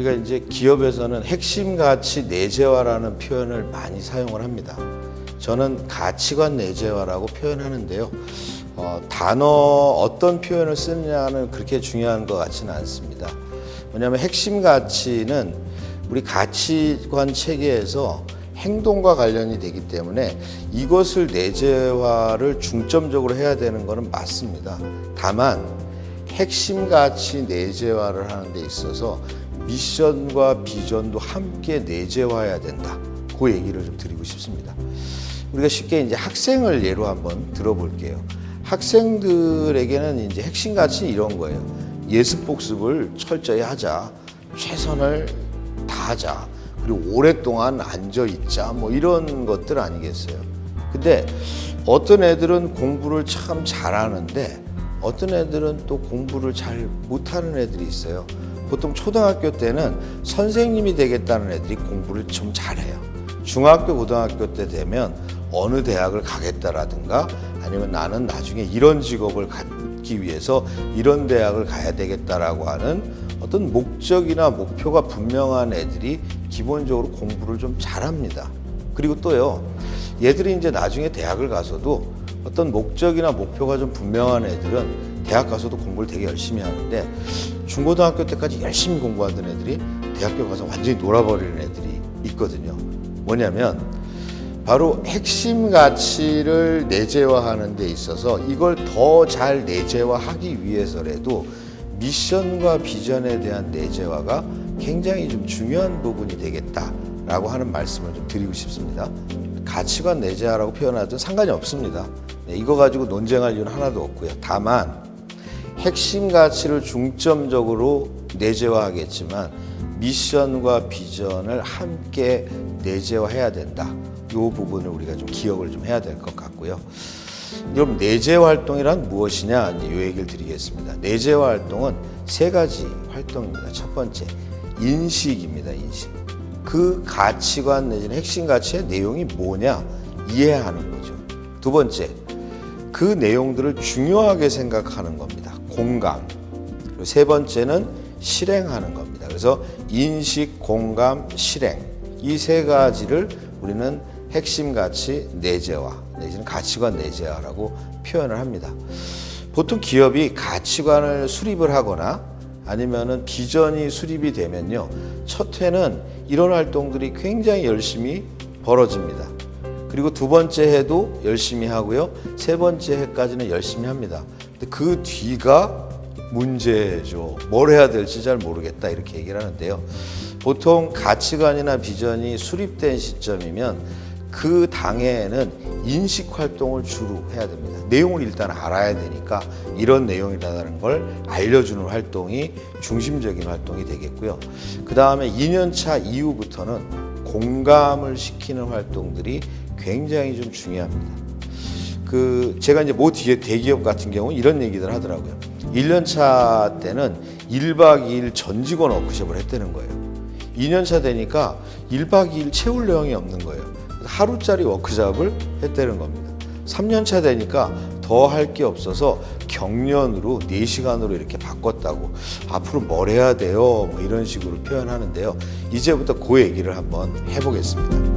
우리가 이제 기업에서는 핵심 가치 내재화라는 표현을 많이 사용을 합니다. 저는 가치관 내재화라고 표현하는데요. 단어 어떤 표현을 쓰느냐는 그렇게 중요한 것 같지는 않습니다. 왜냐하면 핵심 가치는 우리 가치관 체계에서 행동과 관련이 되기 때문에 이것을 내재화를 중점적으로 해야 되는 것은 맞습니다. 다만 핵심 가치 내재화를 하는 데 있어서 미션과 비전도 함께 내재화해야 된다. 그 얘기를 좀 드리고 싶습니다. 우리가 쉽게 이제 학생을 예로 한번 들어볼게요. 학생들에게는 이제 핵심 가치는 이런 거예요. 예습 복습을 철저히 하자. 최선을 다하자. 그리고 오랫동안 앉아 있자. 뭐 이런 것들 아니겠어요. 근데 어떤 애들은 공부를 참 잘하는데 어떤 애들은 또 공부를 잘 못하는 애들이 있어요. 보통 초등학교 때는 선생님이 되겠다는 애들이 공부를 좀 잘해요. 중학교, 고등학교 때 되면 어느 대학을 가겠다라든가 아니면 나는 나중에 이런 직업을 갖기 위해서 이런 대학을 가야 되겠다라고 하는 어떤 목적이나 목표가 분명한 애들이 기본적으로 공부를 좀 잘합니다. 그리고 또요, 얘들이 이제 나중에 대학을 가서도 어떤 목적이나 목표가 좀 분명한 애들은 대학 가서도 공부를 되게 열심히 하는데 중고등학교 때까지 열심히 공부하던 애들이 대학교 가서 완전히 놀아버리는 애들이 있거든요. 뭐냐면 바로 핵심 가치를 내재화하는 데 있어서 이걸 더 잘 내재화하기 위해서라도 미션과 비전에 대한 내재화가 굉장히 좀 중요한 부분이 되겠다라고 하는 말씀을 좀 드리고 싶습니다. 가치관 내재화라고 표현하든 상관이 없습니다. 이거 가지고 논쟁할 이유는 하나도 없고요. 다만 핵심 가치를 중점적으로 내재화하겠지만 미션과 비전을 함께 내재화해야 된다. 이 부분을 우리가 좀 기억을 좀 해야 될 것 같고요. 그럼 내재화 활동이란 무엇이냐? 이 얘기를 드리겠습니다. 내재화 활동은 세 가지 활동입니다. 첫 번째, 인식입니다. 인식. 그 가치관 내지는 핵심 가치의 내용이 뭐냐? 이해하는 거죠. 두 번째, 그 내용들을 중요하게 생각하는 겁니다. 공감. 그리고 세 번째는 실행하는 겁니다. 그래서 인식, 공감, 실행. 이 세 가지를 우리는 핵심 가치 내재화 내지는 가치관 내재화라고 표현을 합니다. 보통 기업이 가치관을 수립을 하거나 아니면은 비전이 수립이 되면요, 첫 해는 이런 활동들이 굉장히 열심히 벌어집니다. 그리고 두 번째 해도 열심히 하고요, 세 번째 해까지는 열심히 합니다. 근데 그 뒤가 문제죠. 뭘 해야 될지 잘 모르겠다 이렇게 얘기를 하는데요. 보통 가치관이나 비전이 수립된 시점이면 그 당해에는 인식 활동을 주로 해야 됩니다. 내용을 일단 알아야 되니까 이런 내용이라는 걸 알려주는 활동이 중심적인 활동이 되겠고요. 그 다음에 2년차 이후부터는 공감을 시키는 활동들이 굉장히 좀 중요합니다. 제가 이제 모 대기업 같은 경우 이런 얘기들 하더라고요. 1년차 때는 1박 2일 전 직원 워크숍을 했다는 거예요. 2년차 되니까 1박 2일 채울 내용이 없는 거예요. 하루짜리 워크숍을 했다는 겁니다. 3년차 되니까 더 할 게 없어서 경련으로 4시간으로 이렇게 바꿨다고. 앞으로 뭘 해야 돼요? 뭐 이런 식으로 표현하는데요. 이제부터 그 얘기를 한번 해보겠습니다.